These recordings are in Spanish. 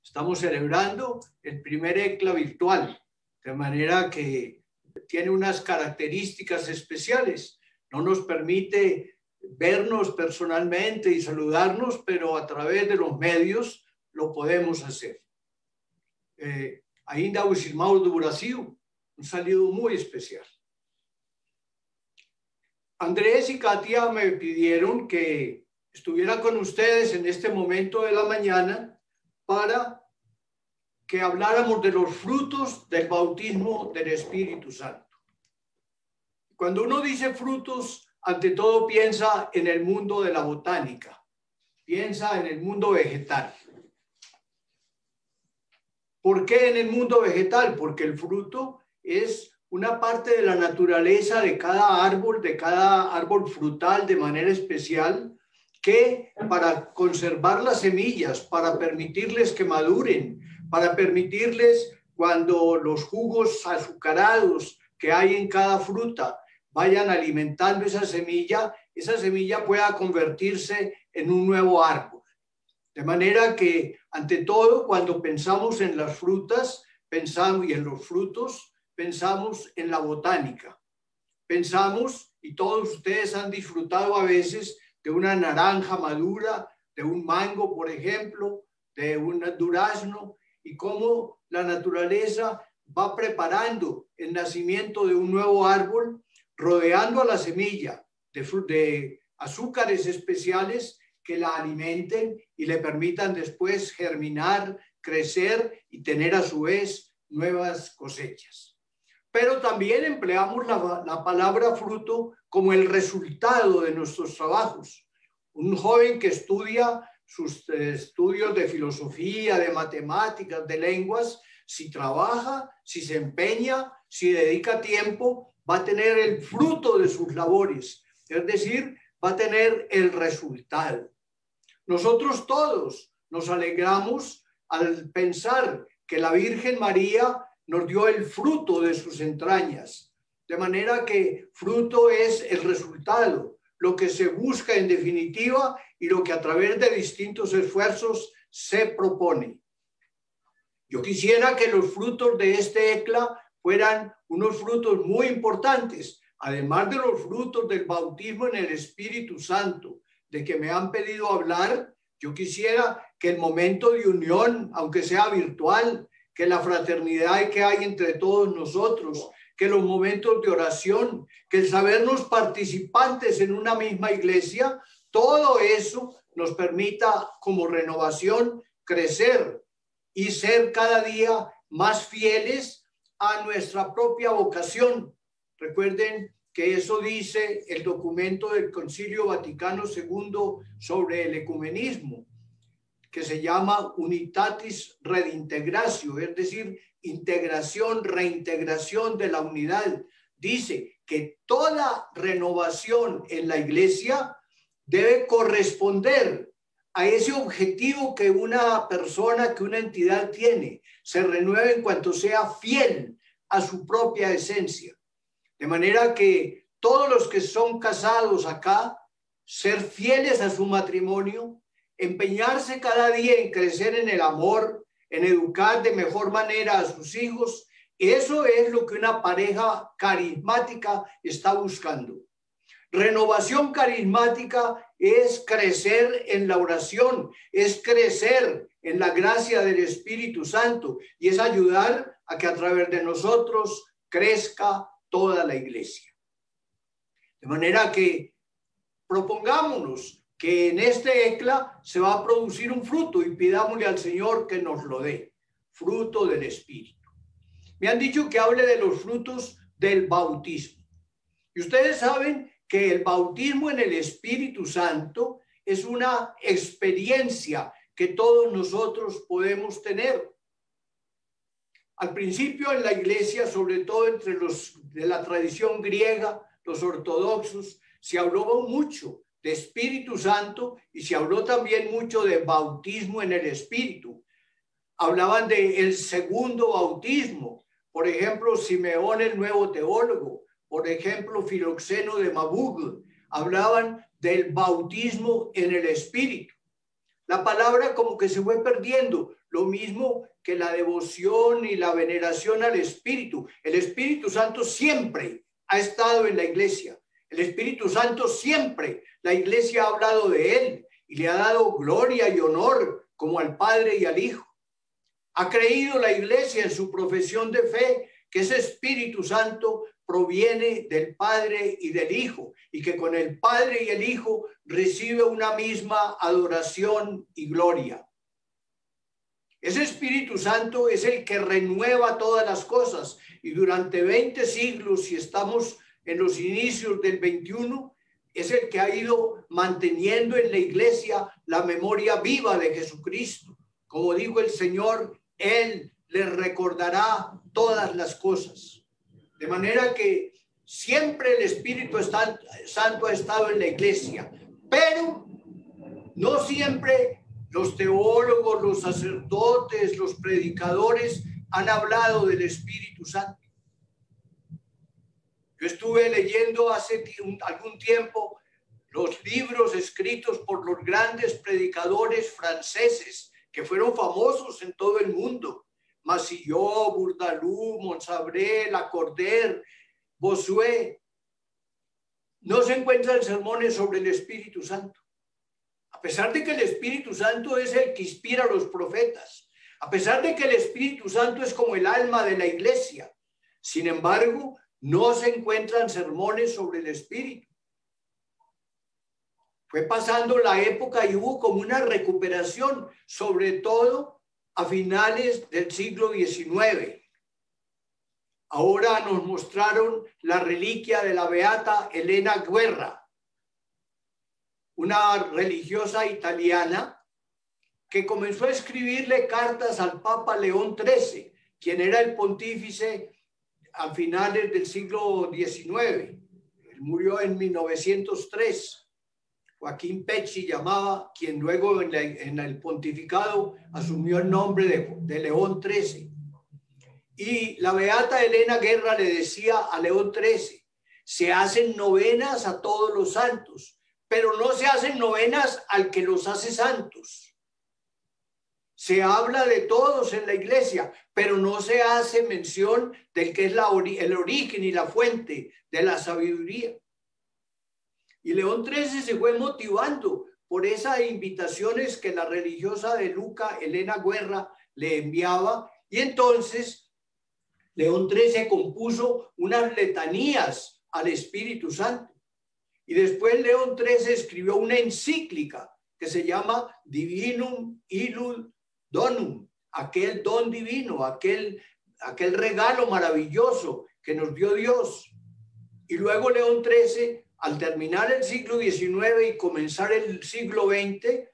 Estamos celebrando el primer ECLA virtual, de manera que tiene unas características especiales. No nos permite vernos personalmente y saludarnos, pero a través de los medios lo podemos hacer. Ainda os irmãos do Brasil, un saludo muy especial. Andrés y Katia me pidieron que estuviera con ustedes en este momento de la mañana para que habláramos de los frutos del bautismo del Espíritu Santo. Cuando uno dice frutos, ante todo piensa en el mundo de la botánica, piensa en el mundo vegetal. ¿Por qué en el mundo vegetal? Porque el fruto es una parte de la naturaleza de cada árbol frutal de manera especial, que para conservar las semillas, para permitirles que maduren, para permitirles cuando los jugos azucarados que hay en cada fruta vayan alimentando esa semilla pueda convertirse en un nuevo árbol. De manera que, ante todo, cuando pensamos en las frutas, pensamos y en los frutos, pensamos en la botánica. Pensamos, y todos ustedes han disfrutado a veces de una naranja madura, de un mango, por ejemplo, de un durazno, y cómo la naturaleza va preparando el nacimiento de un nuevo árbol, rodeando a la semilla de azúcares especiales que la alimenten y le permitan después germinar, crecer y tener a su vez nuevas cosechas. Pero también empleamos la palabra fruto como el resultado de nuestros trabajos. Un joven que estudia sus estudios de filosofía, de matemáticas, de lenguas, si trabaja, si se empeña, si dedica tiempo, va a tener el fruto de sus labores, es decir, va a tener el resultado. Nosotros todos nos alegramos al pensar que la Virgen María nos dio el fruto de sus entrañas, de manera que fruto es el resultado, lo que se busca en definitiva y lo que a través de distintos esfuerzos se propone. Yo quisiera que los frutos de este ECLA fueran unos frutos muy importantes, además de los frutos del bautismo en el Espíritu Santo, de que me han pedido hablar. Yo quisiera que el momento de unión, aunque sea virtual, que la fraternidad que hay entre todos nosotros, que los momentos de oración, que el sabernos participantes en una misma iglesia, todo eso nos permita como renovación crecer y ser cada día más fieles a nuestra propia vocación. Recuerden que eso dice el documento del Concilio Vaticano II sobre el ecumenismo, que se llama Unitatis Redintegratio, es decir, integración, reintegración de la unidad. Dice que toda renovación en la iglesia debe corresponder a ese objetivo que una persona, que una entidad tiene, se renueve en cuanto sea fiel a su propia esencia. De manera que todos los que son casados acá, ser fieles a su matrimonio, empeñarse cada día en crecer en el amor, en educar de mejor manera a sus hijos, eso es lo que una pareja carismática está buscando. Renovación carismática es crecer en la oración, es crecer en la gracia del Espíritu Santo y es ayudar a que a través de nosotros crezca toda la iglesia. De manera que propongámonos que en este ECLA se va a producir un fruto y pidámosle al Señor que nos lo dé, fruto del Espíritu. Me han dicho que hable de los frutos del bautismo. Y ustedes saben que el bautismo en el Espíritu Santo es una experiencia que todos nosotros podemos tener. Al principio en la iglesia, sobre todo entre los de la tradición griega, los ortodoxos, se habló mucho de Espíritu Santo y se habló también mucho de bautismo en el Espíritu. Hablaban del segundo bautismo, por ejemplo, Simeón el nuevo teólogo, por ejemplo, Filoxeno de Mabug, hablaban del bautismo en el Espíritu. La palabra como que se fue perdiendo. lo mismo que la devoción y la veneración al Espíritu. El Espíritu Santo siempre ha estado en la iglesia. El Espíritu Santo siempre, la iglesia ha hablado de él y le ha dado gloria y honor como al Padre y al Hijo. Ha creído la iglesia en su profesión de fe que ese Espíritu Santo proviene del Padre y del Hijo, y que con el Padre y el Hijo recibe una misma adoración y gloria. Ese Espíritu Santo es el que renueva todas las cosas, y durante 20 siglos, si estamos en los inicios del 21, es el que ha ido manteniendo en la iglesia la memoria viva de Jesucristo. Como dijo el Señor, Él les recordará todas las cosas. De manera que siempre el Espíritu Santo ha estado en la iglesia, pero no siempre los teólogos, los sacerdotes, los predicadores han hablado del Espíritu Santo. Yo estuve leyendo hace algún tiempo los libros escritos por los grandes predicadores franceses que fueron famosos en todo el mundo. Massillot, Bourdaloue, Montsabré, Lacordaire, Bossuet. No se encuentran sermones sobre el Espíritu Santo. A pesar de que el Espíritu Santo es el que inspira a los profetas, a pesar de que el Espíritu Santo es como el alma de la iglesia, sin embargo, no se encuentran sermones sobre el Espíritu. Fue pasando la época y hubo como una recuperación, sobre todo a finales del siglo XIX. Ahora nos mostraron la reliquia de la beata Elena Guerra, una religiosa italiana que comenzó a escribirle cartas al Papa León XIII, quien era el pontífice a finales del siglo XIX. Él murió en 1903. Joaquín Pecci llamaba, quien luego en el pontificado asumió el nombre de León XIII. Y la beata Elena Guerra le decía a León XIII, se hacen novenas a todos los santos, pero no se hacen novenas al que los hace santos. Se habla de todos en la iglesia, pero no se hace mención del que es el origen y la fuente de la sabiduría. Y León XIII se fue motivando por esas invitaciones que la religiosa de Lucca, Elena Guerra, le enviaba. Y entonces León XIII compuso unas letanías al Espíritu Santo. Y después León XIII escribió una encíclica que se llama Divinum Illud Donum, aquel don divino, aquel regalo maravilloso que nos dio Dios. Y luego León XIII, al terminar el siglo XIX y comenzar el siglo XX,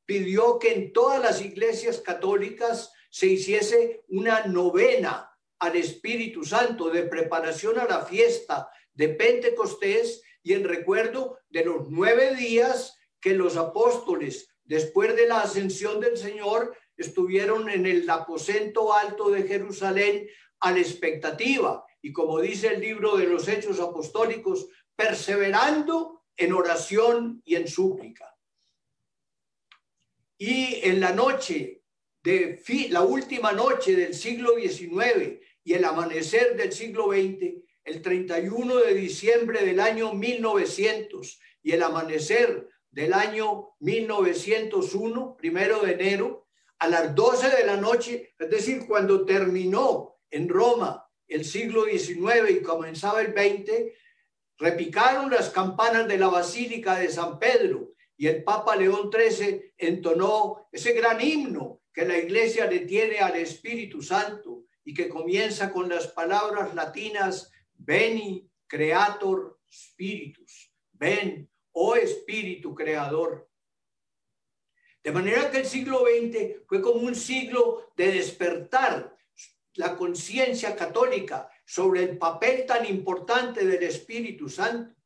pidió que en todas las iglesias católicas se hiciese una novena al Espíritu Santo de preparación a la fiesta de Pentecostés y en recuerdo de los 9 días que los apóstoles, después de la ascensión del Señor, estuvieron en el aposento alto de Jerusalén a la expectativa. Y como dice el libro de los Hechos Apostólicos, perseverando en oración y en súplica. Y en la noche la última noche del siglo XIX y el amanecer del siglo XX, el 31 de diciembre del año 1900 y el amanecer del año 1901, 1 de enero, a las 12 de la noche, es decir, cuando terminó en Roma el siglo XIX y comenzaba el XX, repicaron las campanas de la Basílica de San Pedro y el Papa León XIII entonó ese gran himno que la Iglesia le tiene al Espíritu Santo y que comienza con las palabras latinas Veni Creator Spiritus, ven, oh Espíritu Creador. De manera que el siglo XX fue como un siglo de despertar la conciencia católica sobre el papel tan importante del Espíritu Santo.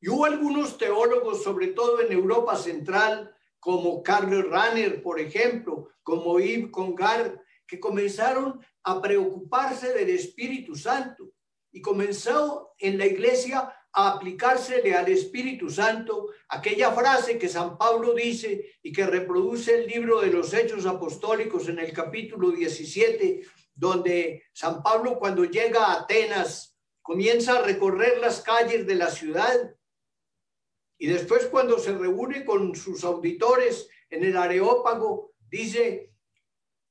Y hubo algunos teólogos, sobre todo en Europa Central, como Karl Rahner, por ejemplo, como Yves Congar, que comenzaron a preocuparse del Espíritu Santo y comenzó en la iglesia a aplicársele al Espíritu Santo aquella frase que San Pablo dice y que reproduce el libro de los Hechos Apostólicos en el capítulo 17, donde San Pablo, cuando llega a Atenas, comienza a recorrer las calles de la ciudad, y después, cuando se reúne con sus auditores en el Areópago, dice: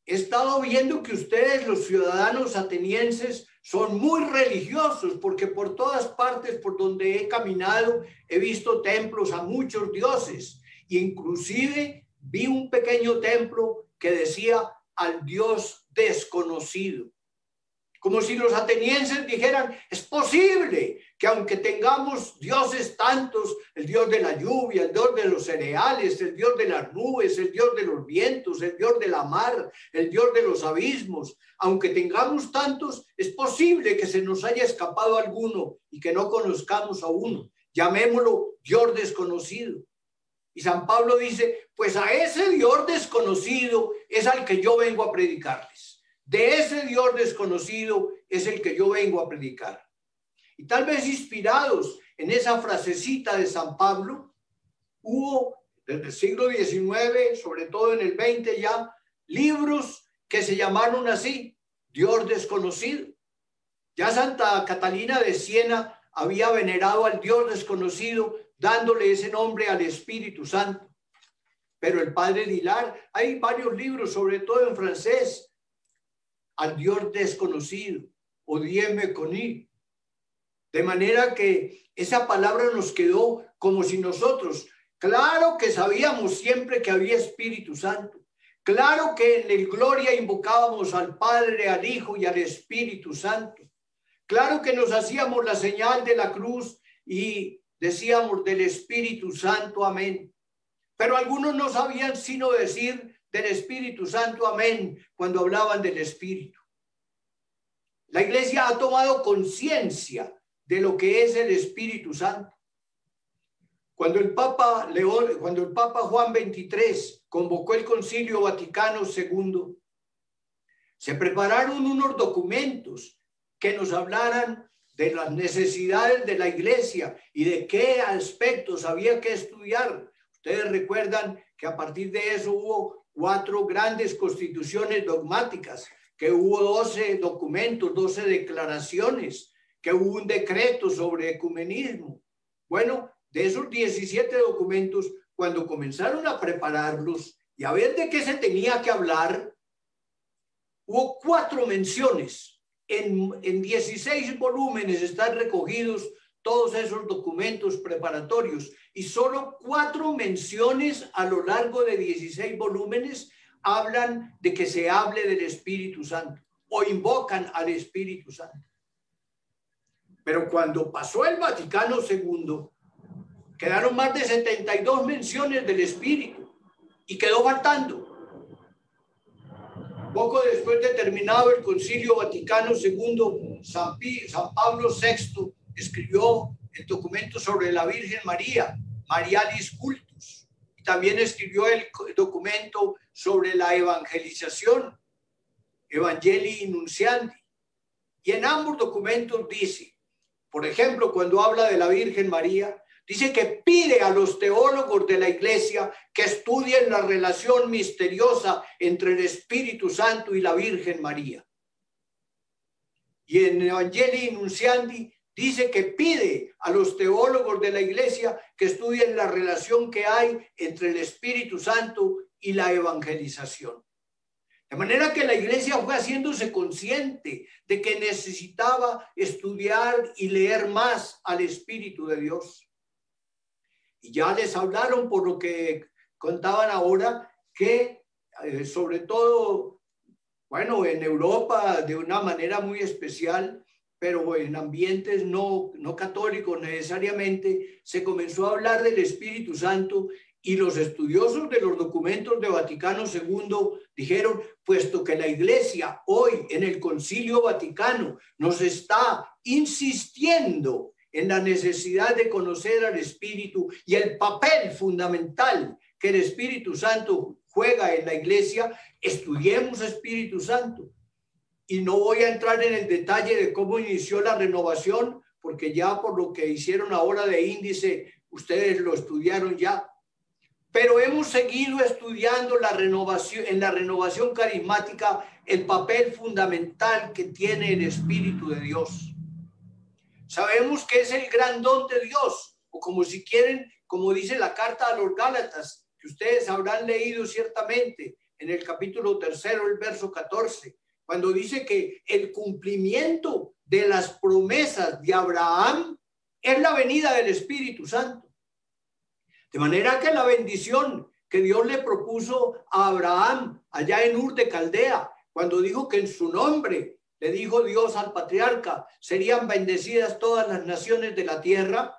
he estado viendo que ustedes, los ciudadanos atenienses, son muy religiosos, porque por todas partes por donde he caminado he visto templos a muchos dioses, e inclusive vi un pequeño templo que decía al Dios desconocido. Como si los atenienses dijeran: es posible que aunque tengamos dioses tantos, el Dios de la lluvia, el Dios de los cereales, el Dios de las nubes, el Dios de los vientos, el Dios de la mar, el Dios de los abismos, aunque tengamos tantos, es posible que se nos haya escapado alguno y que no conozcamos a uno. Llamémoslo Dios desconocido. Y San Pablo dice: pues a ese Dios desconocido es al que yo vengo a predicarles. De ese Dios desconocido es el que yo vengo a predicar. Y tal vez inspirados en esa frasecita de San Pablo, hubo desde el siglo XIX, sobre todo en el XX ya, libros que se llamaron así: Dios desconocido. Ya Santa Catalina de Siena había venerado al Dios desconocido, dándole ese nombre al Espíritu Santo. Pero el padre Dilar, hay varios libros, sobre todo en francés, al Dios desconocido, o Dieu méconnu. De manera que esa palabra nos quedó como si nosotros, claro que sabíamos siempre que había Espíritu Santo, claro que en el Gloria invocábamos al Padre, al Hijo y al Espíritu Santo, claro que nos hacíamos la señal de la cruz y decíamos del Espíritu Santo, amén. Pero algunos no sabían sino decir del Espíritu Santo, amén, cuando hablaban del Espíritu. La Iglesia ha tomado conciencia de lo que es el Espíritu Santo. Cuando el Papa Juan XXIII convocó el Concilio Vaticano II, se prepararon unos documentos que nos hablaran de las necesidades de la Iglesia y de qué aspectos había que estudiar. Ustedes recuerdan que a partir de eso hubo 4 grandes constituciones dogmáticas, que hubo 12 documentos, 12 declaraciones, que hubo un decreto sobre ecumenismo. Bueno, de esos 17 documentos, cuando comenzaron a prepararlos y a ver de qué se tenía que hablar, hubo 4 menciones. En 16 volúmenes están recogidos todos esos documentos preparatorios, y solo 4 menciones a lo largo de 16 volúmenes hablan de que se hable del Espíritu Santo o invocan al Espíritu Santo. Pero cuando pasó el Vaticano II, quedaron más de 72 menciones del Espíritu y quedó faltando. Poco después de terminado el Concilio Vaticano II, San Pablo VI escribió el documento sobre la Virgen María, Marialis Cultus, y también escribió el documento sobre la evangelización, Evangelii Nuntiandi. Y en ambos documentos dice, por ejemplo, cuando habla de la Virgen María, dice que pide a los teólogos de la Iglesia que estudien la relación misteriosa entre el Espíritu Santo y la Virgen María. Y en Evangelii Nuntiandi dice que pide a los teólogos de la Iglesia que estudien la relación que hay entre el Espíritu Santo y la evangelización. De manera que la Iglesia fue haciéndose consciente de que necesitaba estudiar y leer más al Espíritu de Dios. Y ya les hablaron, por lo que contaban ahora, que sobre todo, bueno, en Europa de una manera muy especial, pero en ambientes no católicos necesariamente, se comenzó a hablar del Espíritu Santo, y los estudiosos de los documentos de Vaticano II dijeron, puesto que la Iglesia hoy en el Concilio Vaticano nos está insistiendo en la necesidad de conocer al Espíritu y el papel fundamental que el Espíritu Santo juega en la Iglesia, estudiemos Espíritu Santo. Y no voy a entrar en el detalle de cómo inició la renovación, porque ya por lo que hicieron ahora de índice, ustedes lo estudiaron ya. Pero hemos seguido estudiando la renovación, en la renovación carismática, el papel fundamental que tiene el Espíritu de Dios. Sabemos que es el gran don de Dios, o como si quieren, como dice la carta a los Gálatas, que ustedes habrán leído ciertamente en el capítulo 3, el verso 14, cuando dice que el cumplimiento de las promesas de Abraham es la venida del Espíritu Santo. De manera que la bendición que Dios le propuso a Abraham allá en Ur de Caldea, cuando dijo que en su nombre le dijo Dios al patriarca, serían bendecidas todas las naciones de la tierra.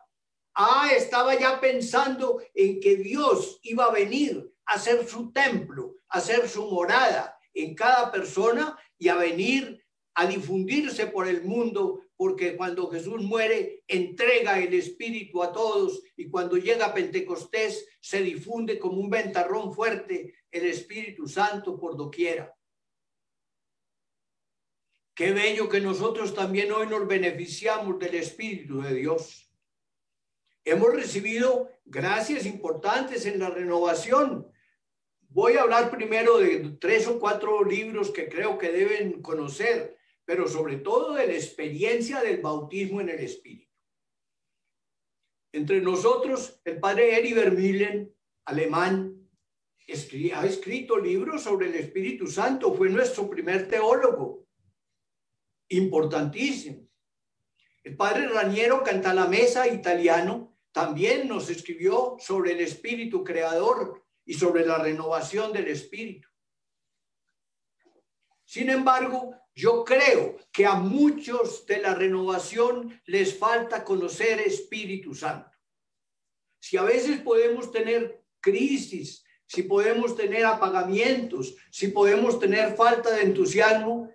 Estaba ya pensando en que Dios iba a venir a hacer su templo, a hacer su morada en cada persona y a venir a difundirse por el mundo, porque cuando Jesús muere, entrega el Espíritu a todos, y cuando llega Pentecostés, se difunde como un ventarrón fuerte el Espíritu Santo por doquiera. Qué bello que nosotros también hoy nos beneficiamos del Espíritu de Dios. Hemos recibido gracias importantes en la renovación. Voy a hablar primero de 3 o 4 libros que creo que deben conocer, pero sobre todo de la experiencia del bautismo en el Espíritu. Entre nosotros, el padre Eri Vermeulen, alemán, ha escrito libros sobre el Espíritu Santo, fue nuestro primer teólogo, importantísimo. El padre Raniero Cantalamessa, italiano, también nos escribió sobre el Espíritu Creador y sobre la renovación del Espíritu. Sin embargo, yo creo que a muchos de la renovación les falta conocer Espíritu Santo. Si a veces podemos tener crisis, si podemos tener apagamientos, si podemos tener falta de entusiasmo,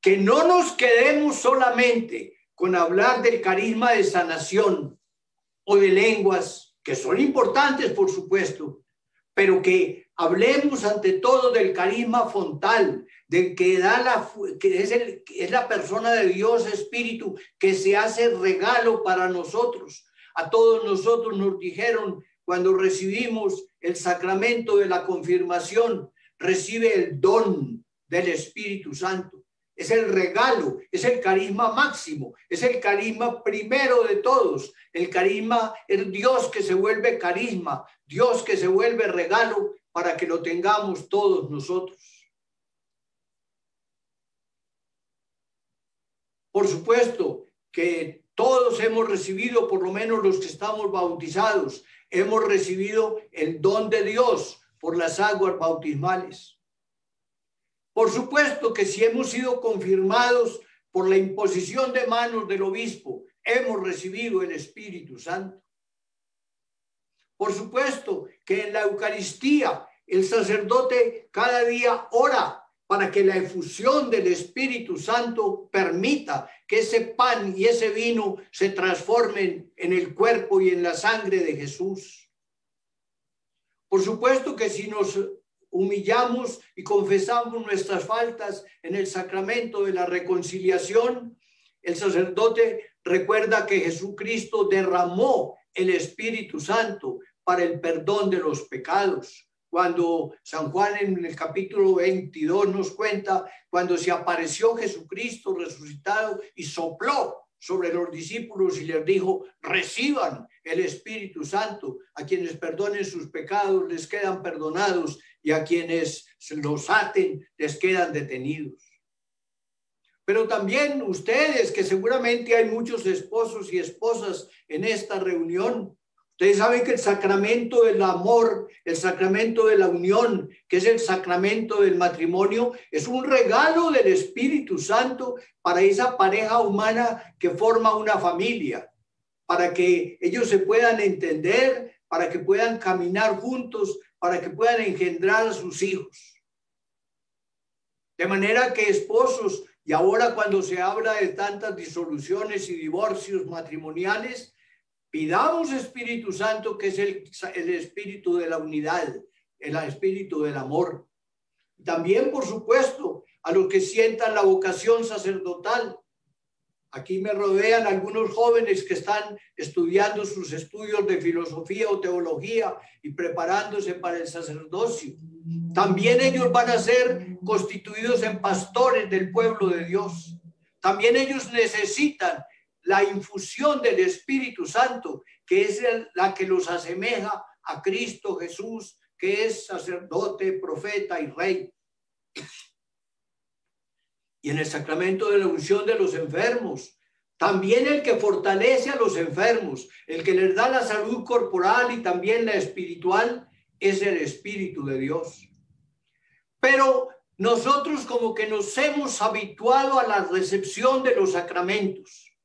que no nos quedemos solamente con hablar del carisma de sanación o de lenguas, que son importantes, por supuesto, pero que hablemos ante todo del carisma fontal, del que es la persona de Dios Espíritu, que se hace regalo para nosotros. A todos nosotros nos dijeron cuando recibimos el sacramento de la confirmación, recibe el don del Espíritu Santo. Es el regalo, es el carisma máximo, es el carisma primero de todos. El carisma es Dios que se vuelve carisma, Dios que se vuelve regalo para que lo tengamos todos nosotros. Por supuesto que todos hemos recibido, por lo menos los que estamos bautizados, hemos recibido el don de Dios por las aguas bautismales. Por supuesto que si hemos sido confirmados por la imposición de manos del obispo, hemos recibido el Espíritu Santo. Por supuesto que en la Eucaristía el sacerdote cada día ora para que la efusión del Espíritu Santo permita que ese pan y ese vino se transformen en el cuerpo y en la sangre de Jesús. Por supuesto que si nos humillamos y confesamos nuestras faltas en el sacramento de la reconciliación, el sacerdote recuerda que Jesucristo derramó el Espíritu Santo para el perdón de los pecados. Cuando San Juan en el capítulo 22 nos cuenta, cuando se apareció Jesucristo resucitado y sopló sobre los discípulos y les dijo, reciban el Espíritu Santo, a quienes perdonen sus pecados les quedan perdonados y a quienes los aten les quedan detenidos. Pero también ustedes, que seguramente hay muchos esposos y esposas en esta reunión, ustedes saben que el sacramento del amor, el sacramento de la unión, que es el sacramento del matrimonio, es un regalo del Espíritu Santo para esa pareja humana que forma una familia, para que ellos se puedan entender, para que puedan caminar juntos, para que puedan engendrar a sus hijos. De manera que esposos, y ahora cuando se habla de tantas disoluciones y divorcios matrimoniales, pidamos Espíritu Santo, que es el espíritu de la unidad, el espíritu del amor. También, por supuesto, a los que sientan la vocación sacerdotal, Aquí me rodean algunos jóvenes que están estudiando sus estudios de filosofía o teología y preparándose para el sacerdocio. También ellos van a ser constituidos en pastores del pueblo de Dios. También ellos necesitan la infusión del Espíritu Santo, que es la que los asemeja a Cristo Jesús, que es sacerdote, profeta y rey. Y en el sacramento de la unción de los enfermos, también el que fortalece a los enfermos, el que les da la salud corporal y también la espiritual, es el Espíritu de Dios. Pero nosotros como que nos hemos habituado a la recepción de los sacramentos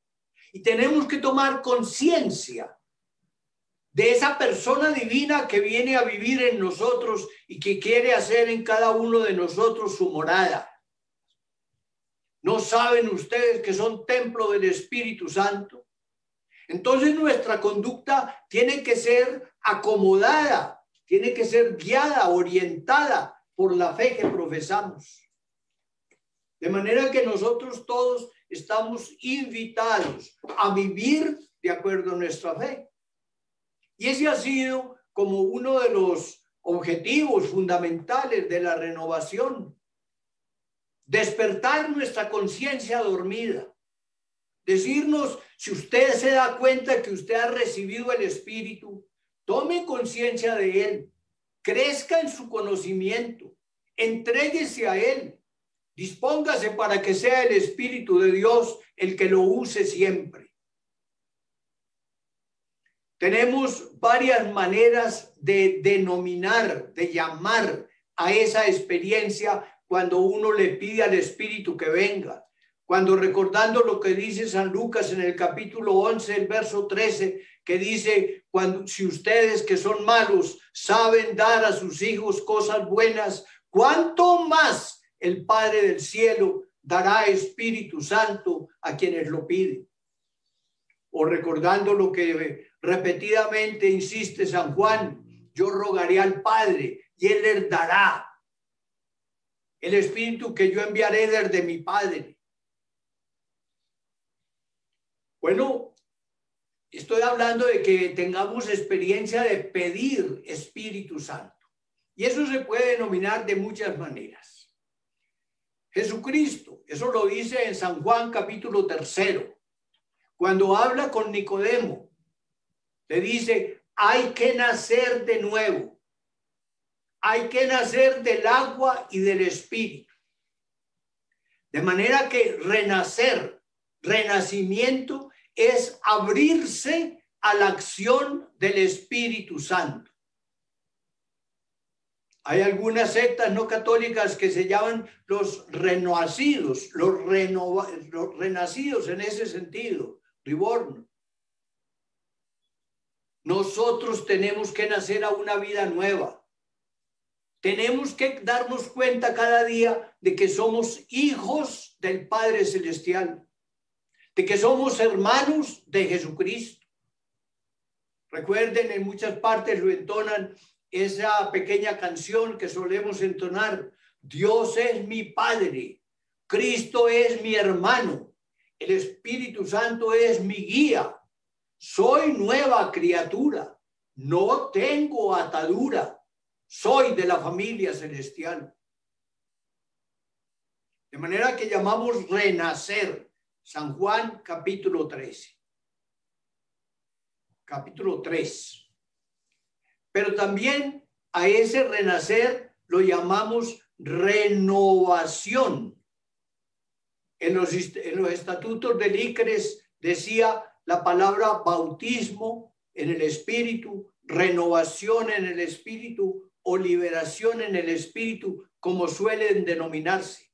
y tenemos que tomar conciencia de esa persona divina que viene a vivir en nosotros y que quiere hacer en cada uno de nosotros su morada. ¿No saben ustedes que son templo del Espíritu Santo? Entonces nuestra conducta tiene que ser acomodada, tiene que ser guiada, orientada por la fe que profesamos. De manera que nosotros todos estamos invitados a vivir de acuerdo a nuestra fe. Y ese ha sido como uno de los objetivos fundamentales de la renovación. Despertar nuestra conciencia dormida. Decirnos, si usted se da cuenta que usted ha recibido el Espíritu, tome conciencia de él, crezca en su conocimiento, entréguese a él, dispóngase para que sea el Espíritu de Dios el que lo use siempre. Tenemos varias maneras de denominar, de llamar a esa experiencia cuando uno le pide al Espíritu que venga. Cuando recordando lo que dice San Lucas en el capítulo 11, el verso 13, que dice, si ustedes que son malos saben dar a sus hijos cosas buenas, ¿cuánto más el Padre del cielo dará Espíritu Santo a quienes lo piden? O recordando lo que repetidamente insiste San Juan, yo rogaré al Padre y él les dará el Espíritu que yo enviaré desde mi Padre. Bueno, estoy hablando de que tengamos experiencia de pedir Espíritu Santo. Y eso se puede denominar de muchas maneras. Jesucristo, eso lo dice en San Juan capítulo 3, cuando habla con Nicodemo, le dice, hay que nacer de nuevo. Hay que nacer del agua y del Espíritu. De manera que renacer, renacimiento, es abrirse a la acción del Espíritu Santo. Hay algunas sectas no católicas que se llaman los renacidos, los renacidos en ese sentido, reborn. Nosotros tenemos que nacer a una vida nueva. Tenemos que darnos cuenta cada día de que somos hijos del Padre Celestial, de que somos hermanos de Jesucristo. Recuerden, en muchas partes lo entonan, esa pequeña canción que solemos entonar, Dios es mi Padre, Cristo es mi hermano, el Espíritu Santo es mi guía, soy nueva criatura, no tengo atadura, soy de la familia celestial. De manera que llamamos renacer, San Juan capítulo 13. Capítulo 3. Pero también a ese renacer lo llamamos renovación. En los estatutos del ICRES decía la palabra bautismo en el Espíritu, renovación en el Espíritu o liberación en el Espíritu, como suelen denominarse.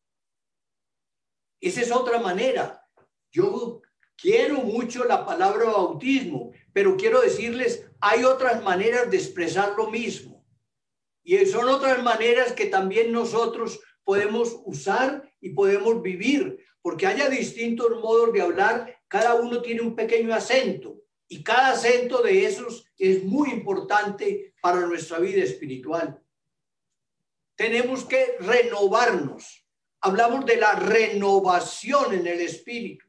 Esa es otra manera. Yo quiero mucho la palabra bautismo, pero quiero decirles, hay otras maneras de expresar lo mismo. Y son otras maneras que también nosotros podemos usar y podemos vivir, porque haya distintos modos de hablar, cada uno tiene un pequeño acento, y cada acento de esos es muy importante para nuestra vida espiritual. Tenemos que renovarnos. Hablamos de la renovación en el espíritu.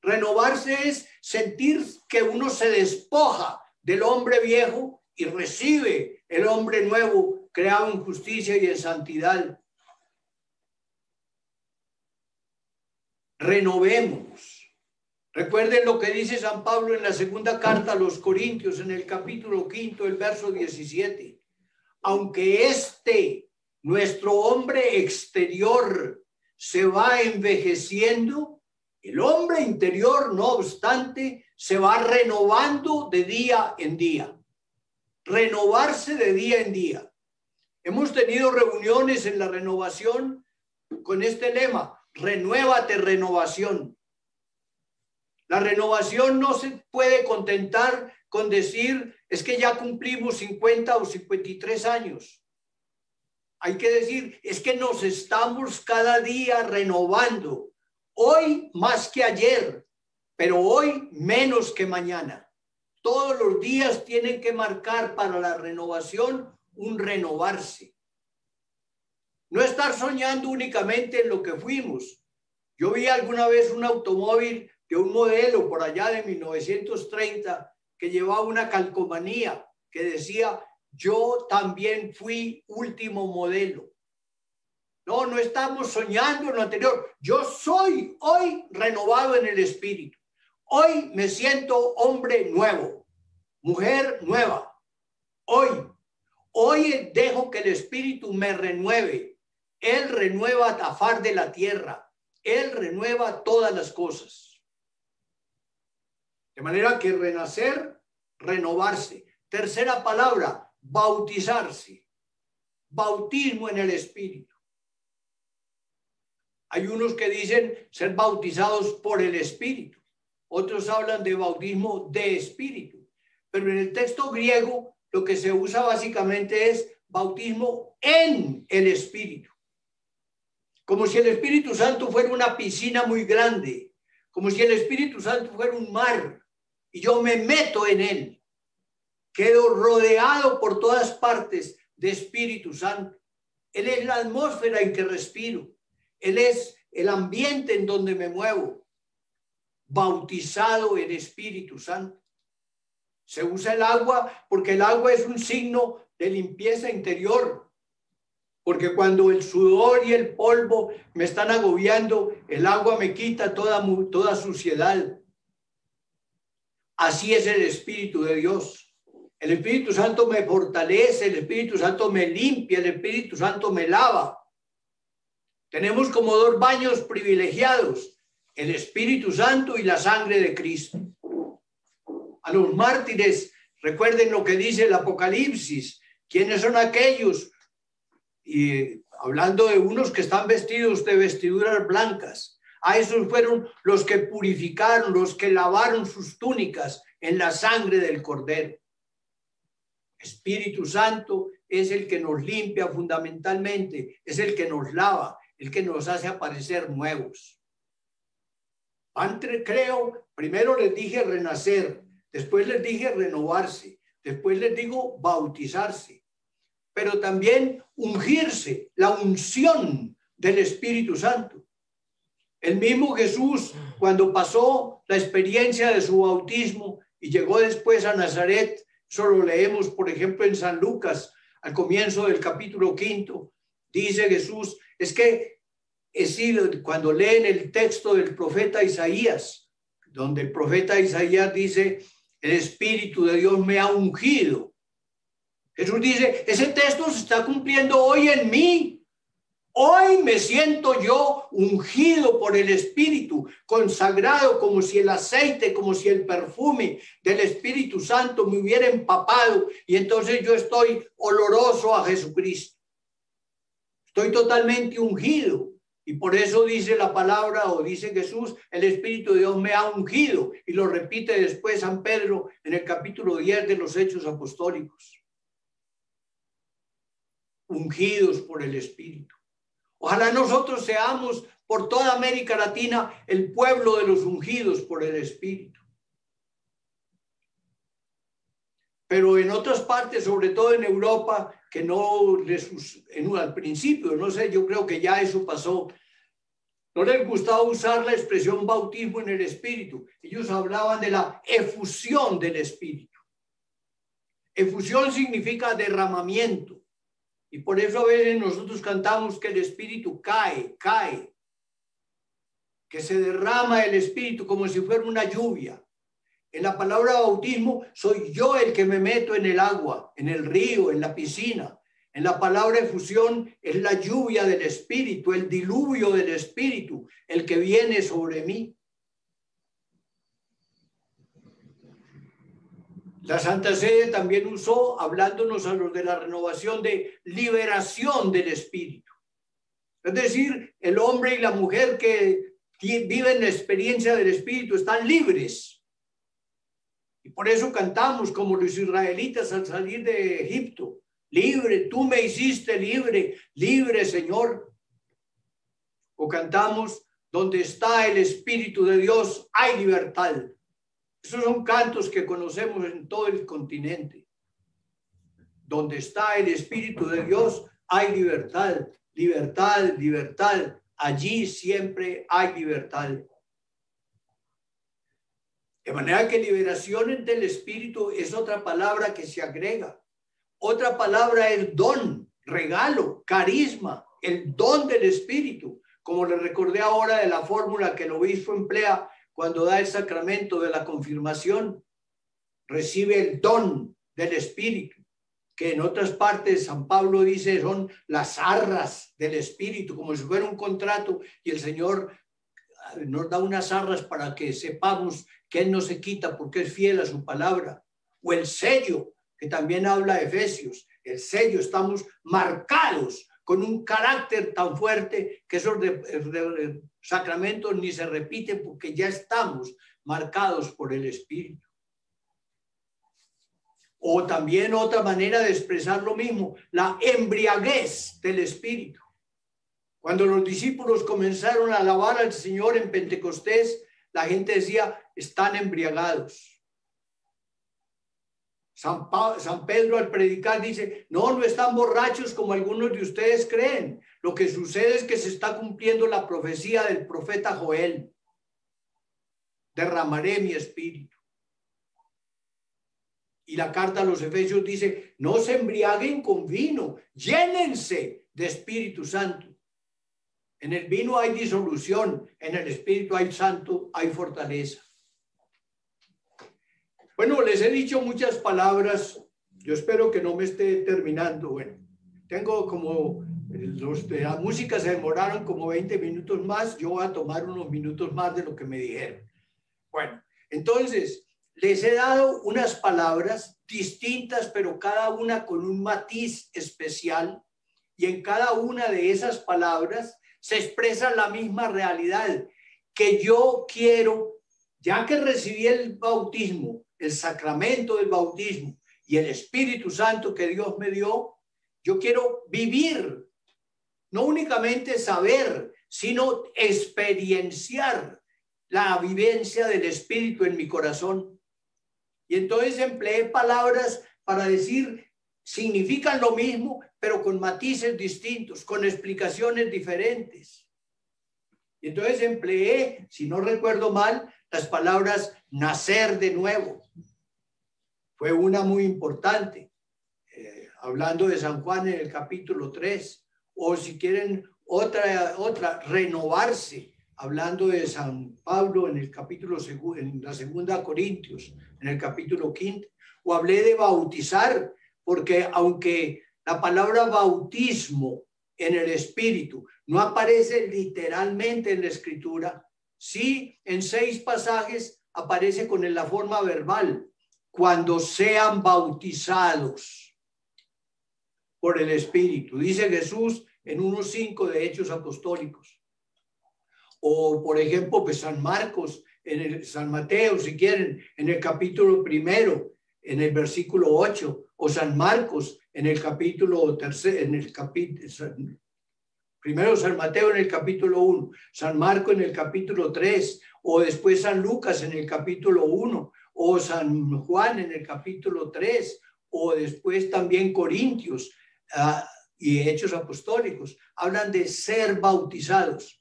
Renovarse es sentir que uno se despoja del hombre viejo y recibe el hombre nuevo, creado en justicia y en santidad. Renovémonos. Recuerden lo que dice San Pablo en la segunda carta a los Corintios, en el capítulo 5, el verso 17. Aunque nuestro hombre exterior, se va envejeciendo, el hombre interior, no obstante, se va renovando de día en día. Renovarse de día en día. Hemos tenido reuniones en la renovación con este lema: renuévate, renovación. La renovación no se puede contentar con decir, es que ya cumplimos 50 o 53 años. Hay que decir, es que nos estamos cada día renovando. Hoy más que ayer, pero hoy menos que mañana. Todos los días tienen que marcar para la renovación un renovarse. No estar soñando únicamente en lo que fuimos. Yo vi alguna vez un automóvil de un modelo por allá de 1930 que llevaba una calcomanía que decía: yo también fui último modelo. No, no estamos soñando en lo anterior. Yo soy hoy renovado en el espíritu. Hoy me siento hombre nuevo, mujer nueva. Hoy dejo que el espíritu me renueve. Él renueva la faz de la tierra. Él renueva todas las cosas. De manera que renacer, renovarse. Tercera palabra, bautizarse. Bautismo en el espíritu. Hay unos que dicen ser bautizados por el espíritu. Otros hablan de bautismo de espíritu. Pero en el texto griego lo que se usa básicamente es bautismo en el espíritu. Como si el Espíritu Santo fuera una piscina muy grande. Como si el Espíritu Santo fuera un mar. Y yo me meto en él. Quedo rodeado por todas partes de Espíritu Santo. Él es la atmósfera en que respiro. Él es el ambiente en donde me muevo. Bautizado en Espíritu Santo. Se usa el agua porque el agua es un signo de limpieza interior. Porque cuando el sudor y el polvo me están agobiando, el agua me quita toda suciedad. Así es el Espíritu de Dios. El Espíritu Santo me fortalece, el Espíritu Santo me limpia, el Espíritu Santo me lava. Tenemos como dos baños privilegiados, el Espíritu Santo y la sangre de Cristo. A los mártires, recuerden lo que dice el Apocalipsis. ¿Quiénes son aquellos? Y hablando de unos que están vestidos de vestiduras blancas. A esos fueron los que purificaron, los que lavaron sus túnicas en la sangre del Cordero. Espíritu Santo es el que nos limpia fundamentalmente, es el que nos lava, el que nos hace aparecer nuevos. Antes creo, primero les dije renacer, después les dije renovarse, después les digo bautizarse, pero también ungirse, la unción del Espíritu Santo. El mismo Jesús, cuando pasó la experiencia de su bautismo y llegó después a Nazaret, eso lo leemos, por ejemplo, en San Lucas, al comienzo del capítulo 5, dice Jesús, es decir, cuando leen el texto del profeta Isaías, donde el profeta Isaías dice, el Espíritu de Dios me ha ungido. Jesús dice, ese texto se está cumpliendo hoy en mí. Hoy me siento yo ungido por el Espíritu, consagrado como si el aceite, como si el perfume del Espíritu Santo me hubiera empapado y entonces yo estoy oloroso a Jesucristo. Estoy totalmente ungido y por eso dice la palabra o dice Jesús, el Espíritu de Dios me ha ungido y lo repite después San Pedro en el capítulo 10 de los Hechos Apostólicos. Ungidos por el Espíritu. Ojalá nosotros seamos por toda América Latina el pueblo de los ungidos por el Espíritu. Pero en otras partes, sobre todo en Europa, que no al principio, no sé, yo creo que ya eso pasó, no les gustaba usar la expresión bautismo en el Espíritu. Ellos hablaban de la efusión del Espíritu. Efusión significa derramamiento. Y por eso a veces nosotros cantamos que el Espíritu cae, que se derrama el Espíritu como si fuera una lluvia. En la palabra bautismo soy yo el que me meto en el agua, en el río, en la piscina. En la palabra efusión es la lluvia del Espíritu, el diluvio del Espíritu, el que viene sobre mí. La Santa Sede también usó, hablándonos a los de la renovación, de liberación del Espíritu. Es decir, el hombre y la mujer que viven la experiencia del Espíritu están libres. Y por eso cantamos como los israelitas al salir de Egipto. Libre, tú me hiciste libre, libre Señor. O cantamos, donde está el Espíritu de Dios hay libertad. Esos son cantos que conocemos en todo el continente. Donde está el Espíritu de Dios hay libertad, libertad, libertad. Allí siempre hay libertad. De manera que liberación del Espíritu es otra palabra que se agrega. Otra palabra es don, regalo, carisma, el don del Espíritu. Como le recordé ahora de la fórmula que el obispo emplea cuando da el sacramento de la confirmación, recibe el don del Espíritu, que en otras partes San Pablo dice son las arras del Espíritu, como si fuera un contrato, y el Señor nos da unas arras para que sepamos que Él no se quita porque es fiel a su palabra. O el sello, que también habla de Efesios, el sello, estamos marcados con un carácter tan fuerte que esos sacramentos ni se repiten porque ya estamos marcados por el Espíritu. O también otra manera de expresar lo mismo, la embriaguez del Espíritu. Cuando los discípulos comenzaron a alabar al Señor en Pentecostés, la gente decía, están embriagados. San Pedro al predicar dice, no están borrachos como algunos de ustedes creen. Lo que sucede es que se está cumpliendo la profecía del profeta Joel. Derramaré mi espíritu. Y la carta a los Efesios dice, no se embriaguen con vino, llénense de Espíritu Santo. En el vino hay disolución, en el Espíritu hay santo, hay fortaleza. Bueno, les he dicho muchas palabras. Yo espero que no me esté terminando. Bueno, tengo como los de la música se demoraron como 20 minutos más. Yo voy a tomar unos minutos más de lo que me dijeron. Bueno, entonces les he dado unas palabras distintas, pero cada una con un matiz especial. Y en cada una de esas palabras se expresa la misma realidad que yo quiero, ya que recibí el bautismo, el sacramento del bautismo y el Espíritu Santo que Dios me dio, yo quiero vivir, no únicamente saber, sino experienciar la vivencia del Espíritu en mi corazón. Y entonces empleé palabras para decir, significan lo mismo, pero con matices distintos, con explicaciones diferentes. Y entonces empleé, si no recuerdo mal, las palabras nacer de nuevo. Fue una muy importante, hablando de San Juan en el capítulo 3, o si quieren otra, renovarse, hablando de San Pablo en el capítulo en la segunda Corintios, en el capítulo 5, o hablé de bautizar, porque aunque la palabra bautismo en el Espíritu no aparece literalmente en la Escritura, sí en 6 pasajes aparece con la forma verbal, cuando sean bautizados por el Espíritu, dice Jesús en unos 5 de Hechos Apostólicos. O por ejemplo, pues San Marcos, San Mateo, si quieren, en el capítulo 1, en el versículo 8, o San Marcos en el capítulo 3, primero San Mateo en el capítulo 1, San Marcos en el capítulo 3, o después San Lucas en el capítulo 1, o San Juan en el capítulo 3, o después también Corintios y Hechos Apostólicos, hablan de ser bautizados.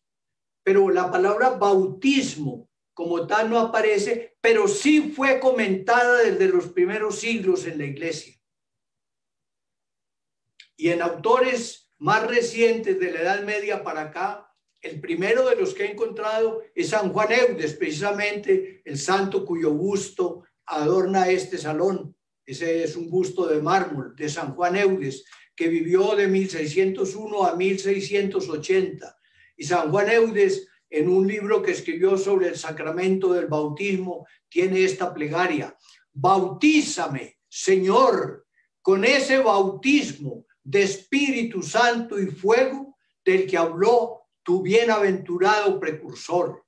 pero la palabra bautismo como tal no aparece, pero sí fue comentada desde los primeros siglos en la iglesia. Y en autores más recientes de la Edad Media para acá, el primero de los que he encontrado es San Juan Eudes, precisamente el santo cuyo busto adorna este salón. Ese es un busto de mármol de San Juan Eudes, que vivió de 1601 a 1680. Y San Juan Eudes, en un libro que escribió sobre el sacramento del bautismo, tiene esta plegaria: bautízame, Señor, con ese bautismo de Espíritu Santo y fuego del que habló tu bienaventurado precursor.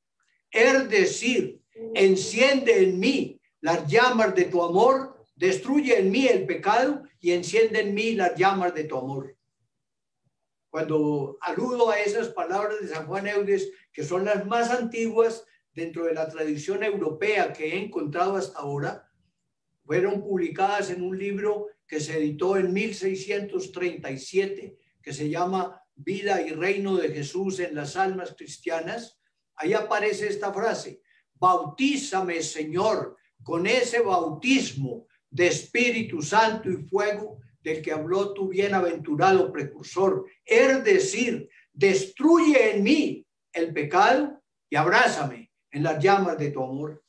Es decir, enciende en mí las llamas de tu amor, destruye en mí el pecado y enciende en mí las llamas de tu amor. Cuando aludo a esas palabras de San Juan Eudes, que son las más antiguas dentro de la tradición europea que he encontrado hasta ahora, fueron publicadas en un libro que se editó en 1637, que se llama Vida y Reino de Jesús en las almas cristianas. Ahí aparece esta frase: bautízame, Señor, con ese bautismo de Espíritu Santo y fuego del que habló tu bienaventurado precursor. Es decir, destruye en mí el pecado y abrázame en las llamas de tu amor.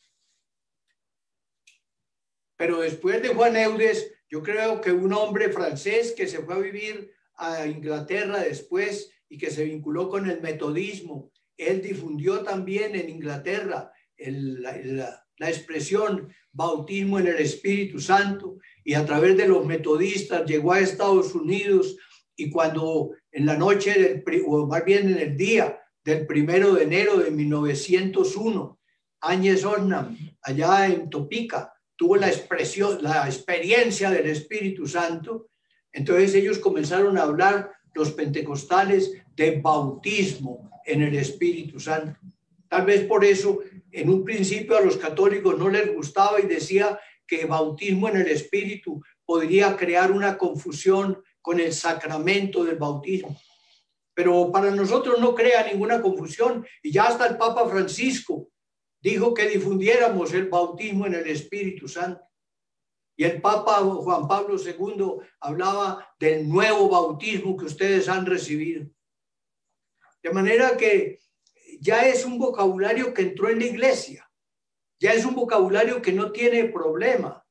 Pero después de Juan Eudes, yo creo que un hombre francés que se fue a vivir a Inglaterra después y que se vinculó con el metodismo, él difundió también en Inglaterra la expresión bautismo en el Espíritu Santo, y a través de los metodistas llegó a Estados Unidos, y cuando en la noche, o más bien en el día del 1 de enero de 1901, Áñez Osnam, allá en Topeka, tuvo la experiencia del Espíritu Santo. Entonces ellos comenzaron a hablar, los pentecostales, de bautismo en el Espíritu Santo. Tal vez por eso en un principio a los católicos no les gustaba y decía que bautismo en el Espíritu podría crear una confusión con el sacramento del bautismo. Pero para nosotros no crea ninguna confusión, y ya hasta el Papa Francisco dijo que difundiéramos el bautismo en el Espíritu Santo. Y el Papa Juan Pablo II hablaba del nuevo bautismo que ustedes han recibido. De manera que ya es un vocabulario que entró en la iglesia. Ya es un vocabulario que no tiene problema.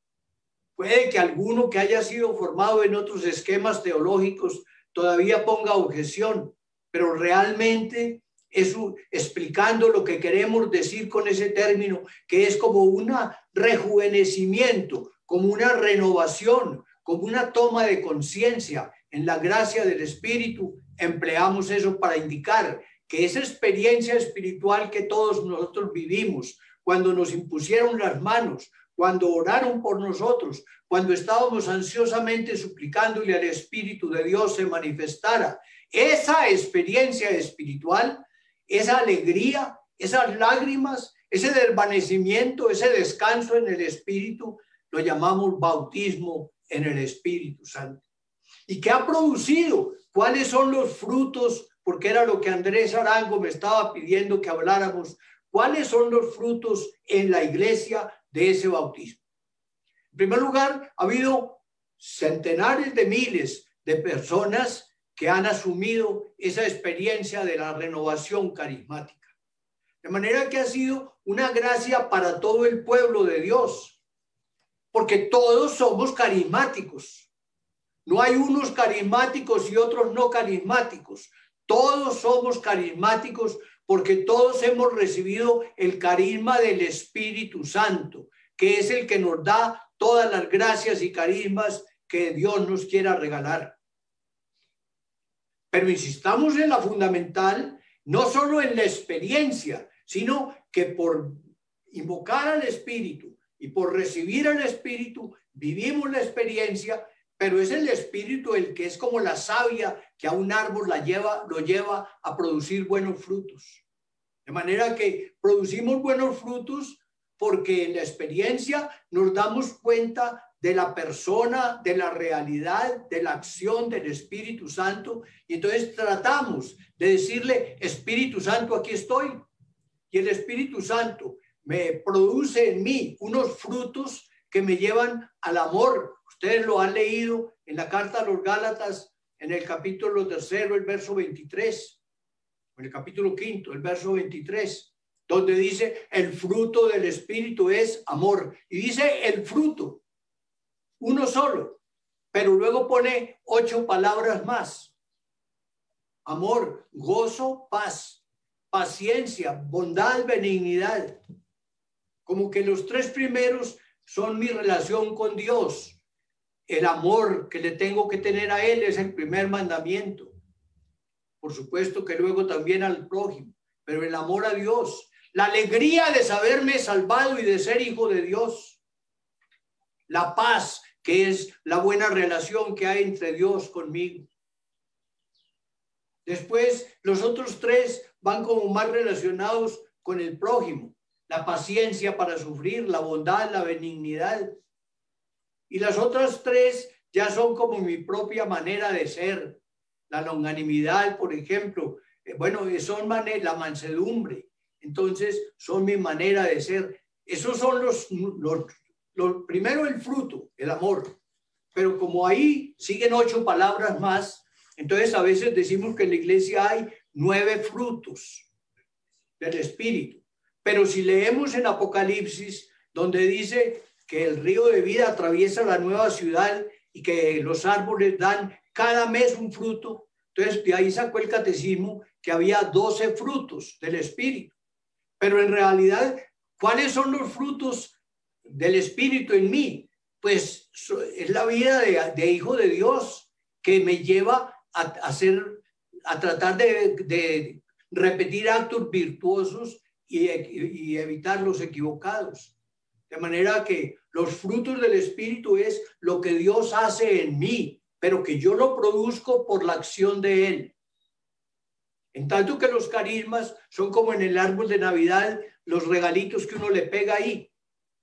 Puede que alguno que haya sido formado en otros esquemas teológicos todavía ponga objeción, pero realmente es explicando lo que queremos decir con ese término, que es como un rejuvenecimiento, como una renovación, como una toma de conciencia en la gracia del Espíritu. Empleamos eso para indicar que esa experiencia espiritual que todos nosotros vivimos, cuando nos impusieron las manos, cuando oraron por nosotros, cuando estábamos ansiosamente suplicándole al Espíritu de Dios se manifestara, esa experiencia espiritual, esa alegría, esas lágrimas, ese desvanecimiento, ese descanso en el Espíritu, lo llamamos bautismo en el Espíritu Santo. ¿Y qué ha producido? ¿Cuáles son los frutos? Porque era lo que Andrés Arango me estaba pidiendo que habláramos. ¿Cuáles son los frutos en la iglesia de ese bautismo? En primer lugar, ha habido centenares de miles de personas que han asumido esa experiencia de la renovación carismática. De manera que ha sido una gracia para todo el pueblo de Dios, porque todos somos carismáticos. No hay unos carismáticos y otros no carismáticos. Todos somos carismáticos porque todos hemos recibido el carisma del Espíritu Santo, que es el que nos da todas las gracias y carismas que Dios nos quiera regalar. Pero insistamos en la fundamental, no solo en la experiencia, sino que por invocar al Espíritu y por recibir al Espíritu, vivimos la experiencia, pero es el Espíritu el que es como la savia que a un árbol lo lleva a producir buenos frutos. De manera que producimos buenos frutos porque en la experiencia nos damos cuenta de la persona, de la realidad, de la acción del Espíritu Santo. Y entonces tratamos de decirle, Espíritu Santo, aquí estoy. Y el Espíritu Santo me produce en mí unos frutos que me llevan al amor. Ustedes lo han leído en la carta a los Gálatas, en el capítulo 3, el verso 23, en el capítulo 5, el verso 23, donde dice, el fruto del Espíritu es amor. Y dice el fruto, uno solo, pero luego pone 8 palabras más. Amor, gozo, paz, paciencia, bondad, benignidad. Como que los 3 primeros son mi relación con Dios. El amor que le tengo que tener a Él es el primer mandamiento. Por supuesto que luego también al prójimo, pero el amor a Dios, la alegría de saberme salvado y de ser hijo de Dios, la paz, que es la buena relación que hay entre Dios conmigo. Después, los otros 3 van como más relacionados con el prójimo, la paciencia para sufrir, la bondad, la benignidad. Y las otras 3 ya son como mi propia manera de ser, la longanimidad, por ejemplo, son la mansedumbre, entonces son mi manera de ser. Esos son los primero el fruto, el amor, pero como ahí siguen 8 palabras más, entonces a veces decimos que en la iglesia hay 9 frutos del Espíritu, pero si leemos en Apocalipsis, donde dice que el río de vida atraviesa la nueva ciudad y que los árboles dan cada mes un fruto, entonces de ahí sacó el catecismo que había 12 frutos del Espíritu. Pero en realidad, ¿cuáles son los frutos del Espíritu en mí? Pues es la vida de hijo de Dios que me lleva a tratar de repetir actos virtuosos y evitar los equivocados. De manera que los frutos del Espíritu es lo que Dios hace en mí, pero que yo lo produzco por la acción de Él. En tanto que los carismas son como en el árbol de Navidad, los regalitos que uno le pega ahí.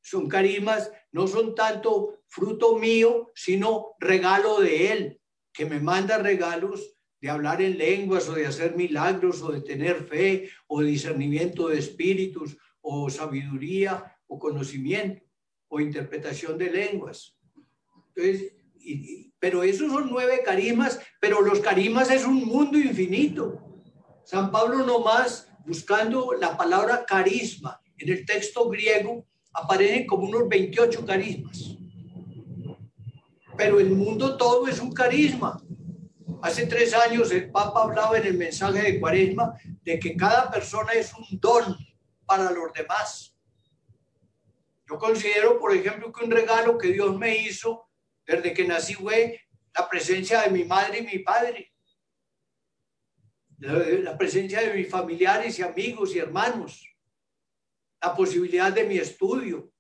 Son carismas, no son tanto fruto mío, sino regalo de Él, que me manda regalos de hablar en lenguas o de hacer milagros o de tener fe o discernimiento de espíritus o sabiduría o conocimiento o interpretación de lenguas. Entonces, pero esos son 9 carismas, pero los carismas es un mundo infinito. San Pablo nomás, buscando la palabra carisma en el texto griego, aparecen como unos 28 carismas. Pero el mundo todo es un carisma. Hace 3 años el Papa hablaba en el mensaje de Cuaresma de que cada persona es un don para los demás. Yo considero, por ejemplo, que un regalo que Dios me hizo desde que nací fue la presencia de mi madre y mi padre, la presencia de mis familiares y amigos y hermanos, la posibilidad de mi estudio.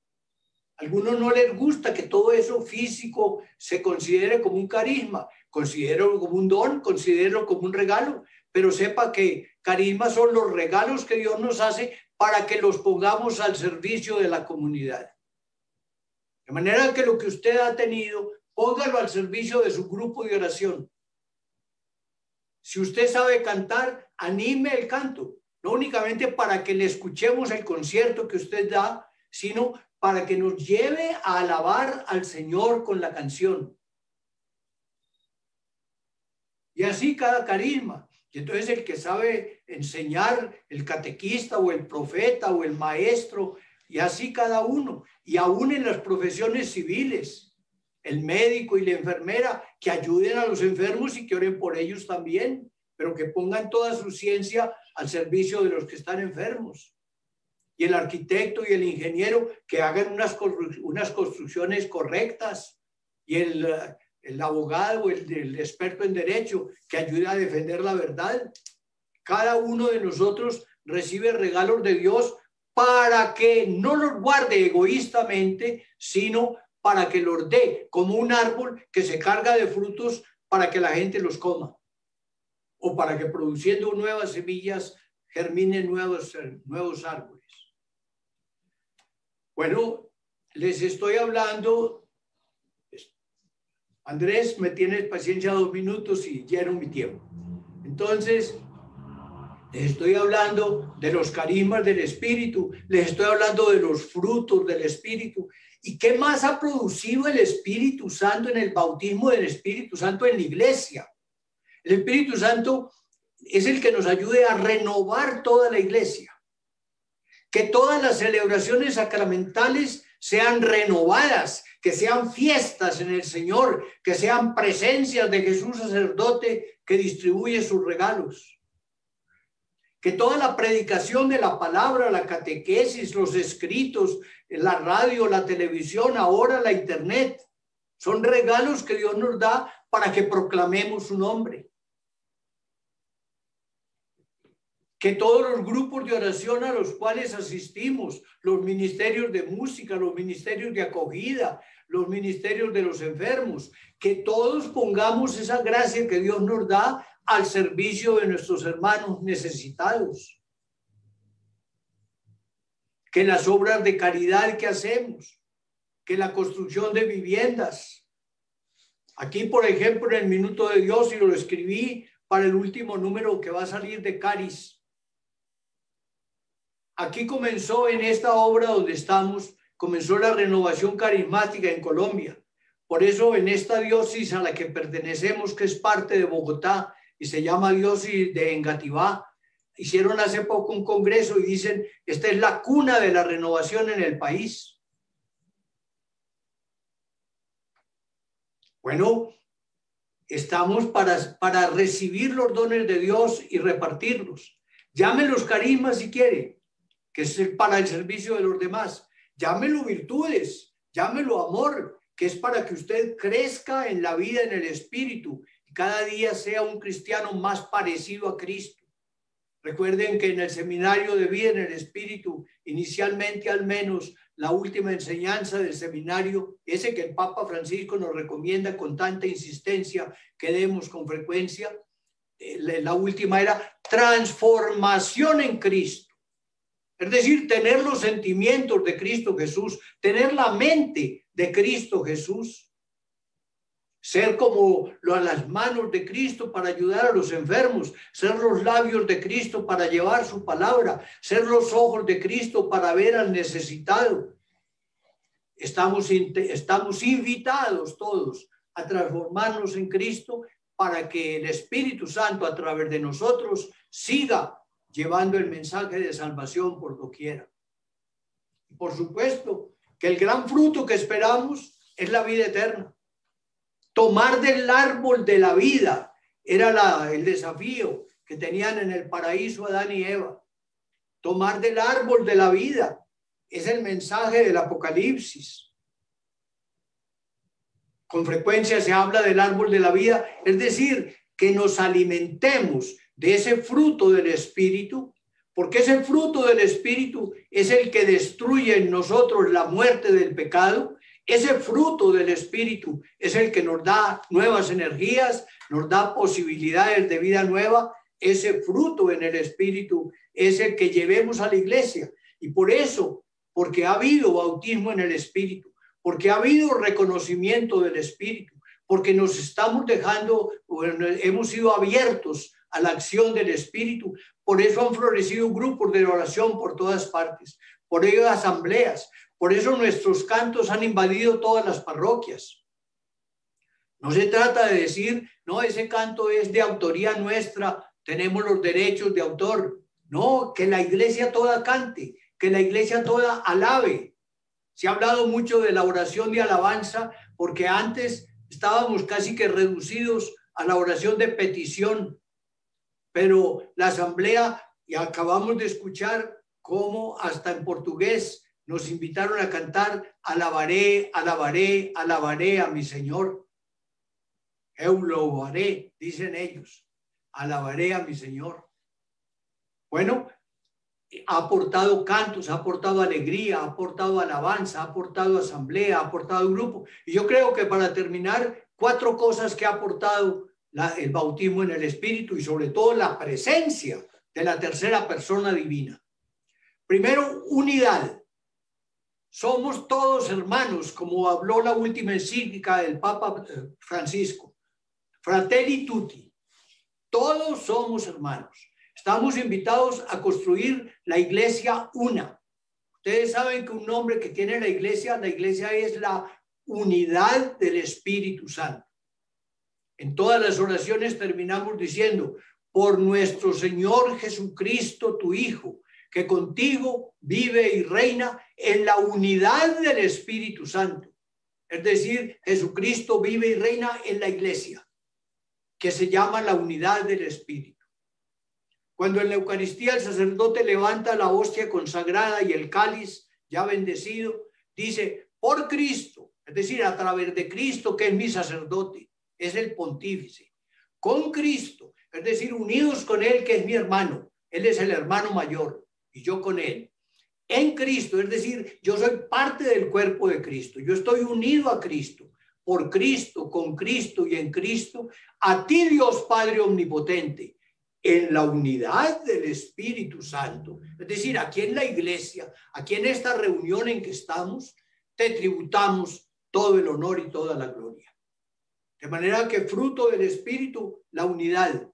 A algunos no les gusta que todo eso físico se considere como un carisma, considero como un don, considero como un regalo, pero sepa que carismas son los regalos que Dios nos hace para que los pongamos al servicio de la comunidad. De manera que lo que usted ha tenido, póngalo al servicio de su grupo de oración. Si usted sabe cantar, anime el canto, no únicamente para que le escuchemos el concierto que usted da, sino para que nos lleve a alabar al Señor con la canción. Y así cada carisma. Y entonces el que sabe enseñar, el catequista o el profeta o el maestro, y así cada uno. Y aún en las profesiones civiles, el médico y la enfermera, que ayuden a los enfermos y que oren por ellos también, pero que pongan toda su ciencia al servicio de los que están enfermos. Y el arquitecto y el ingeniero que hagan unas construcciones correctas. Y el abogado, el experto en derecho, que ayude a defender la verdad. Cada uno de nosotros recibe regalos de Dios para que no los guarde egoístamente, sino para que los dé como un árbol que se carga de frutos para que la gente los coma. O para que produciendo nuevas semillas germinen nuevos árboles. Bueno, les estoy hablando Andrés, me tienes paciencia 2 minutos y lleno mi tiempo. Entonces, les estoy hablando de los carismas del Espíritu, les estoy hablando de los frutos del Espíritu. ¿Y qué más ha producido el Espíritu Santo en el bautismo del Espíritu Santo en la iglesia? El Espíritu Santo es el que nos ayude a renovar toda la iglesia. Que todas las celebraciones sacramentales sean renovadas, que sean fiestas en el Señor, que sean presencias de Jesús sacerdote que distribuye sus regalos. Que toda la predicación de la palabra, la catequesis, los escritos, la radio, la televisión, ahora la internet, son regalos que Dios nos da para que proclamemos su nombre. Que todos los grupos de oración a los cuales asistimos, los ministerios de música, los ministerios de acogida, los ministerios de los enfermos, que todos pongamos esa gracia que Dios nos da al servicio de nuestros hermanos necesitados. Que las obras de caridad que hacemos, que la construcción de viviendas. Aquí, por ejemplo, en el Minuto de Dios, y lo escribí para el último número que va a salir de Caris. Aquí comenzó, en esta obra donde estamos, comenzó la renovación carismática en Colombia. Por eso en esta diócesis a la que pertenecemos, que es parte de Bogotá y se llama diócesis de Engativá, hicieron hace poco un congreso y dicen, esta es la cuna de la renovación en el país. Bueno, estamos para recibir los dones de Dios y repartirlos. Llámenlos carismas si quiere, que es para el servicio de los demás. Llámelo virtudes, llámelo amor, que es para que usted crezca en la vida, en el espíritu, y cada día sea un cristiano más parecido a Cristo. Recuerden que en el seminario de vida en el espíritu, inicialmente al menos, la última enseñanza del seminario, ese que el Papa Francisco nos recomienda con tanta insistencia que demos con frecuencia, la última era transformación en Cristo. Es decir, tener los sentimientos de Cristo Jesús, tener la mente de Cristo Jesús, ser como las manos de Cristo para ayudar a los enfermos, ser los labios de Cristo para llevar su palabra, ser los ojos de Cristo para ver al necesitado. Estamos invitados todos a transformarnos en Cristo para que el Espíritu Santo a través de nosotros siga llevando el mensaje de salvación por doquiera. Por supuesto que el gran fruto que esperamos es la vida eterna. Tomar del árbol de la vida era el desafío que tenían en el paraíso Adán y Eva. Tomar del árbol de la vida es el mensaje del Apocalipsis. Con frecuencia se habla del árbol de la vida, es decir, que nos alimentemos de ese fruto del Espíritu, porque ese fruto del Espíritu es el que destruye en nosotros la muerte del pecado. Ese fruto del Espíritu es el que nos da nuevas energías, nos da posibilidades de vida nueva. Ese fruto en el Espíritu es el que llevemos a la iglesia. Y por eso, porque ha habido bautismo en el Espíritu, porque ha habido reconocimiento del Espíritu, porque nos estamos dejando, hemos sido abiertos a la acción del Espíritu. Por eso han florecido grupos de oración por todas partes, por ello asambleas, por eso nuestros cantos han invadido todas las parroquias. No se trata de decir, no, ese canto es de autoría nuestra, tenemos los derechos de autor. No, que la iglesia toda cante, que la iglesia toda alabe. Se ha hablado mucho de la oración de alabanza, porque antes estábamos casi que reducidos a la oración de petición. Pero la asamblea, y acabamos de escuchar cómo hasta en portugués nos invitaron a cantar, alabaré, alabaré, alabaré a mi Señor. Eu louvaré, dicen ellos, alabaré a mi Señor. Bueno, ha aportado cantos, ha aportado alegría, ha aportado alabanza, ha aportado asamblea, ha aportado grupo. Y yo creo que para terminar, 4 cosas que ha aportado el bautismo en el Espíritu y sobre todo la presencia de la tercera persona divina. Primero, unidad. somos todos hermanos, como habló la última encíclica del Papa Francisco. Fratelli tutti. Todos somos hermanos. Estamos invitados a construir la iglesia una. Ustedes saben que un nombre que tiene la iglesia es la unidad del Espíritu Santo. En todas las oraciones terminamos diciendo, por nuestro Señor Jesucristo, tu Hijo, que contigo vive y reina en la unidad del Espíritu Santo. Es decir, Jesucristo vive y reina en la iglesia, que se llama la unidad del Espíritu. Cuando en la Eucaristía el sacerdote levanta la hostia consagrada y el cáliz ya bendecido, dice, por Cristo, es decir, a través de Cristo, que es mi sacerdote, es el pontífice, con Cristo, es decir, unidos con Él, que es mi hermano, Él es el hermano mayor, y yo con Él, en Cristo, es decir, yo soy parte del cuerpo de Cristo, yo estoy unido a Cristo, por Cristo, con Cristo y en Cristo, a ti Dios Padre Omnipotente, en la unidad del Espíritu Santo, es decir, aquí en la iglesia, aquí en esta reunión en que estamos, te tributamos todo el honor y toda la gloria. De manera que fruto del Espíritu, la unidad.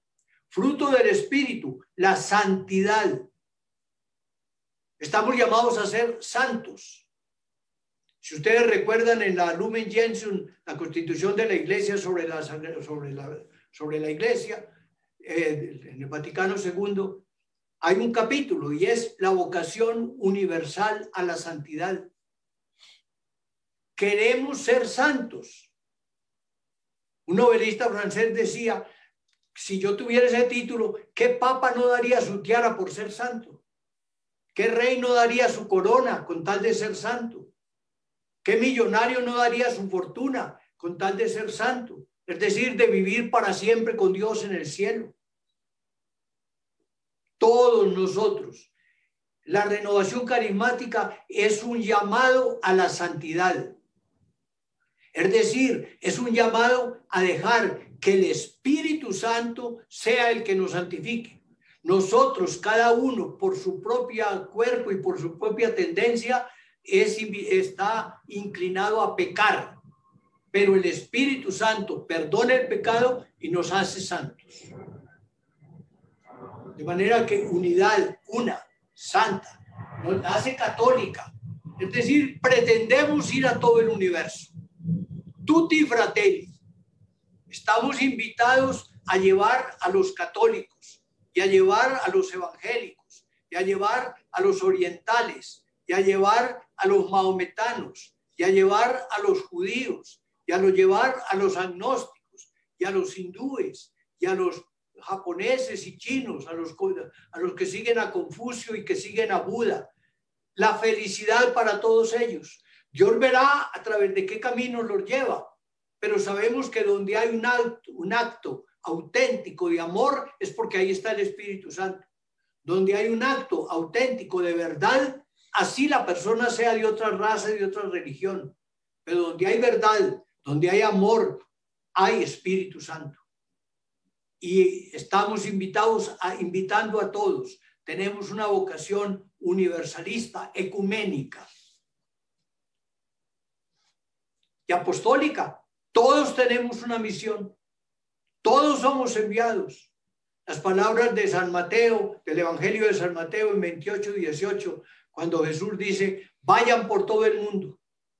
Fruto del Espíritu, la santidad. Estamos llamados a ser santos. Si ustedes recuerdan en la Lumen Gentium, la constitución de la iglesia sobre la iglesia, en el Vaticano II, hay un capítulo y es la vocación universal a la santidad. Queremos ser santos. Un novelista francés decía, si yo tuviera ese título, ¿qué papa no daría su tiara por ser santo? ¿Qué rey no daría su corona con tal de ser santo? ¿Qué millonario no daría su fortuna con tal de ser santo? Es decir, de vivir para siempre con Dios en el cielo. Todos nosotros. La renovación carismática es un llamado a la santidad. Es decir, es un llamado a dejar que el Espíritu Santo sea el que nos santifique. Nosotros, cada uno, por su propio cuerpo y por su propia tendencia, está inclinado a pecar. Pero el Espíritu Santo perdona el pecado y nos hace santos. De manera que unidad, una, santa, nos hace católica. Es decir, pretendemos ir a todo el universo. Tutti fratelli. Estamos invitados a llevar a los católicos y a llevar a los evangélicos y a llevar a los orientales y a llevar a los mahometanos y a llevar a los judíos y a llevar a los agnósticos y a los hindúes y a los japoneses y chinos, a los que siguen a Confucio y que siguen a Buda. La felicidad para todos ellos. Dios verá a través de qué caminos los lleva, pero sabemos que donde hay un acto auténtico de amor es porque ahí está el Espíritu Santo. Donde hay un acto auténtico de verdad, así la persona sea de otra raza y de otra religión, pero donde hay verdad, donde hay amor, hay Espíritu Santo. Y estamos invitando a todos. Tenemos una vocación universalista, ecuménica y apostólica. Todos tenemos una misión. Todos somos enviados. Las palabras de San Mateo, del Evangelio de San Mateo en 28:18, cuando Jesús dice, vayan por todo el mundo,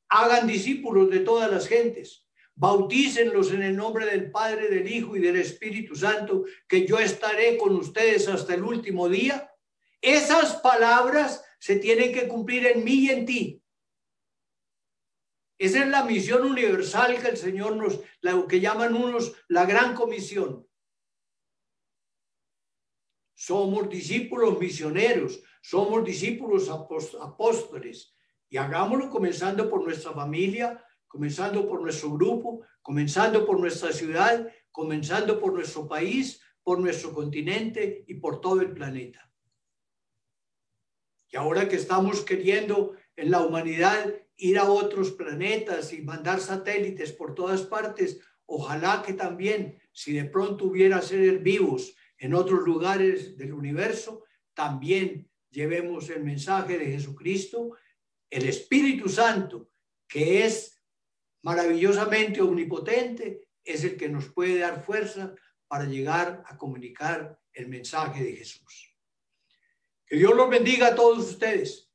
hagan discípulos de todas las gentes, bautícenlos en el nombre del Padre, del Hijo y del Espíritu Santo, que yo estaré con ustedes hasta el último día. Esas palabras se tienen que cumplir en mí y en ti. Esa es la misión universal que el Señor lo que llaman unos la gran comisión. Somos discípulos misioneros, somos discípulos apóstoles, y hagámoslo comenzando por nuestra familia, comenzando por nuestro grupo, comenzando por nuestra ciudad, comenzando por nuestro país, por nuestro continente y por todo el planeta. Y ahora que estamos queriendo en la humanidad ir a otros planetas y mandar satélites por todas partes, ojalá que también, si de pronto hubiera seres vivos en otros lugares del universo, también llevemos el mensaje de Jesucristo el Espíritu Santo, que es maravillosamente omnipotente, es el que nos puede dar fuerza para llegar a comunicar el mensaje de Jesús. Que Dios los bendiga a todos ustedes.